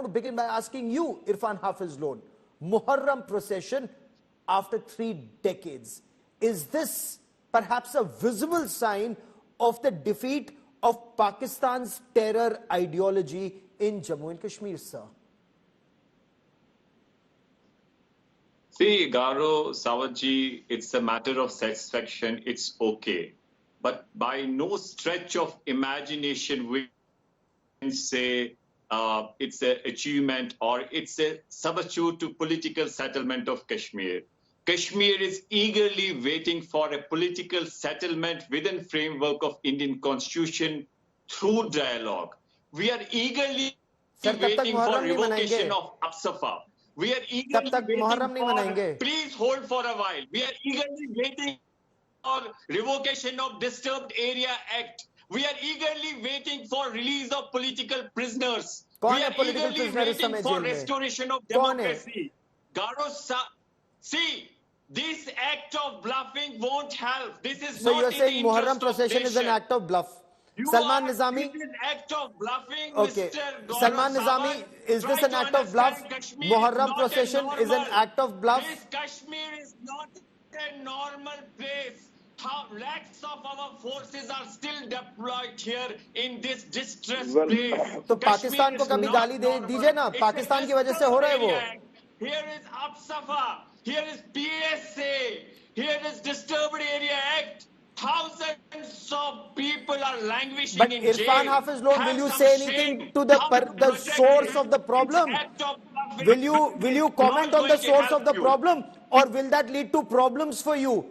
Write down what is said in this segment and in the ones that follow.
want to begin by asking you, Irfan Hafiz Loan, Muharram procession after 3 decades. Is this perhaps a visible sign of the defeat of Pakistan's terror ideology in Jammu and Kashmir, sir? See, Garo, Sawatji, it's a matter of satisfaction. It's okay. But by no stretch of imagination, we can say it's an achievement or it's a substitute to political settlement of Kashmir. Kashmir is eagerly waiting for a political settlement within framework of Indian Constitution through dialogue. We are eagerly waiting for revocation of Apsafa. We are eagerly waiting for, please hold for a while. We are eagerly waiting for revocation of Disturbed Area Act. We are eagerly waiting for release of political prisoners. We are eagerly waiting for restoration of democracy. Garo, see, this act of bluffing won't help. This is so not you're in saying the Muharram procession is an act of bluff? Salman Nizami, this is an act of bluffing, okay. Mr. Salman Nizami, is this an act of bluff? Muharram procession is an act of bluff? This Kashmir is not a normal place. Lakhs of our forces are still deployed here in this distressed place. तो पाकिस्तान को कभी गाली दे दीजिए ना, पाकिस्तान की वजह से हो रहा है वो. Here is Apsafa, here is PSA, here is Disturbed Area Act. Thousands of people are languishing in jail. But Irfan Hafiz Loan, will you say anything to the source of the problem? Will you comment on the source of the problem, or will that lead to problems for you?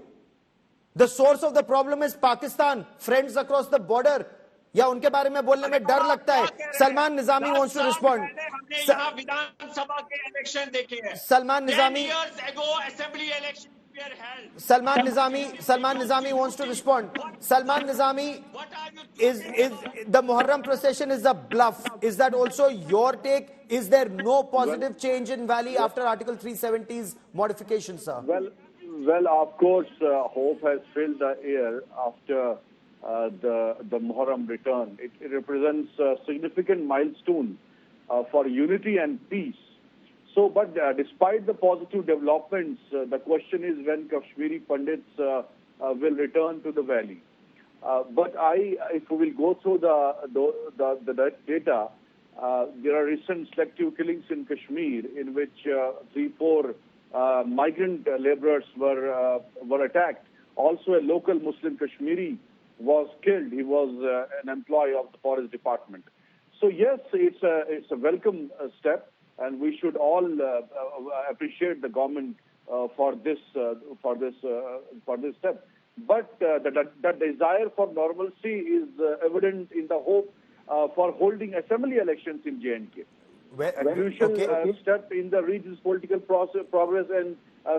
The source of the problem is Pakistan, friends across the border. या उनके बारे में बोलने में डर लगता है. Salman Nizami wants to respond. Salman Nizami. Salman Nizami wants to respond. Salman Nizami, is the Muharram procession is a bluff? Is that also your take? Is there no positive change in Valley after Article 370's modification, sir? Well, of course, hope has filled the air after the Muharram return. It represents a significant milestone for unity and peace. So, but despite the positive developments, the question is when Kashmiri Pandits will return to the valley. But if we will go through the data, there are recent selective killings in Kashmir in which 3-4 migrant laborers were attacked. Also, a local Muslim Kashmiri was killed. He was an employee of the forest department. So yes, it's a welcome step, and we should all appreciate the government for this step. But the desire for normalcy is evident in the hope for holding assembly elections in J&K. A crucial step in the region's political progress and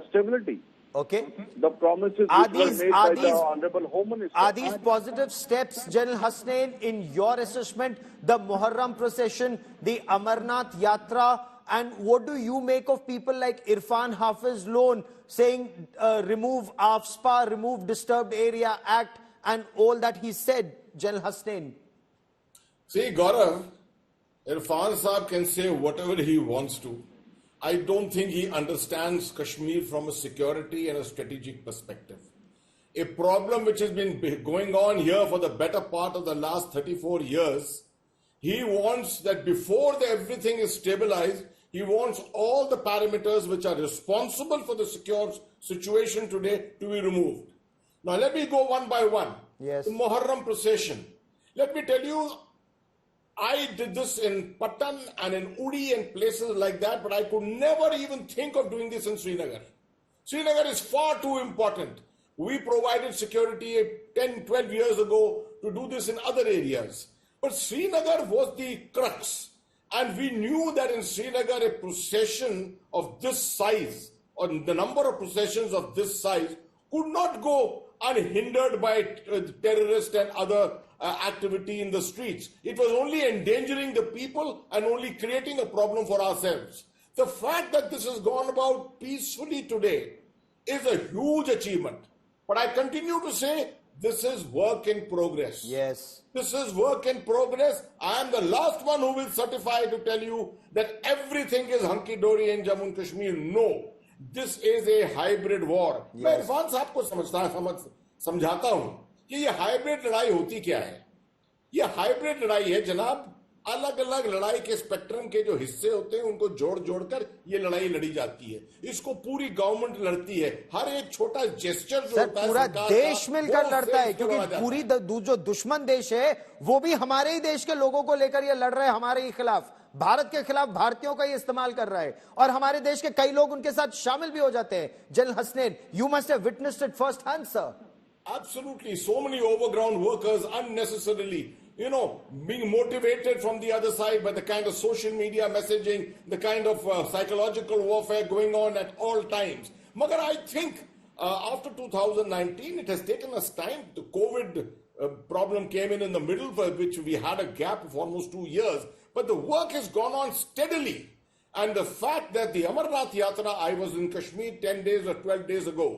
stability. Okay. The promises which were made by the Honorable Home Minister. Are these positive steps, General Hasnain, in your assessment? The Muharram procession, the Amarnath Yatra, and what do you make of people like Irfan Hafiz Loan saying remove AFSPA, remove Disturbed Area Act, and all that he said, General Hasnain? See, Gaurav, Irfan Saab can say whatever he wants to. I don't think he understands Kashmir from a security and a strategic perspective. A problem which has been going on here for the better part of the last 34 years, he wants that before everything is stabilized, he wants all the parameters which are responsible for the secure situation today to be removed. Now let me go one by one. Yes. The Muharram procession. Let me tell you, I did this in Patan and in Uri and places like that, but I could never even think of doing this in Srinagar. Srinagar is far too important. We provided security 10, 12 years ago to do this in other areas. But Srinagar was the crux. And we knew that in Srinagar, a procession of this size, or the number of processions of this size, could not go unhindered by terrorists and other activity in the streets. It was only endangering the people and only creating a problem for ourselves. The fact that this has gone about peacefully today is a huge achievement. But I continue to say this is work in progress. Yes. This is work in progress. I am the last one who will certify to tell you that everything is hunky-dory in Jammu and Kashmir. No. This is a hybrid war. Yes. मैं इरफान साहब को समझाता हूं कि ये hybrid लड़ाई होती क्या है. ये हाइब्रिड लड़ाई है जनाब. अलग अलग लड़ाई के स्पेक्ट्रम के जो हिस्से होते हैं उनको जोड़ जोड़कर ये लड़ाई लड़ी जाती है. इसको पूरी गवर्नमेंट लड़ती है. हर एक छोटा जेस्चर जो होता है पूरा देश मिलकर लड़ता है, क्योंकि पूरी जो दुश्मन देश है वो भी हमारे ही देश के लोगों को लेकर ये लड़ रहा है, हमारे ही खिलाफ, भारत के खिलाफ भारतीयों का ये इस्तेमाल कर रहा है, और हमारे देश के कई लोग उनके साथ शामिल भी हो जाते हैं. General Hasnain, you must have witnessed it first hand sir. Absolutely. So many overground workers unnecessarily, being motivated from the other side by the kind of social media messaging, the kind of psychological warfare going on at all times. Magar, I think after 2019, it has taken us time. The COVID problem came in the middle, for which we had a gap of almost 2 years. But the work has gone on steadily. And the fact that the Amarnath Yatra, I was in Kashmir 10 days or 12 days ago,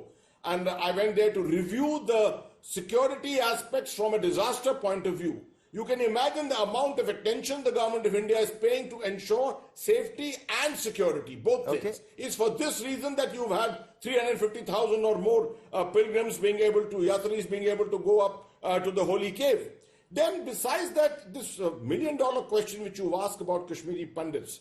and I went there to review the security aspects from a disaster point of view. You can imagine the amount of attention the government of India is paying to ensure safety and security, both things. It's for this reason that you've had 350,000 or more pilgrims being able to, Yatris being able to go up to the holy cave. Then besides that, this $1 million question which you've asked about Kashmiri Pandits,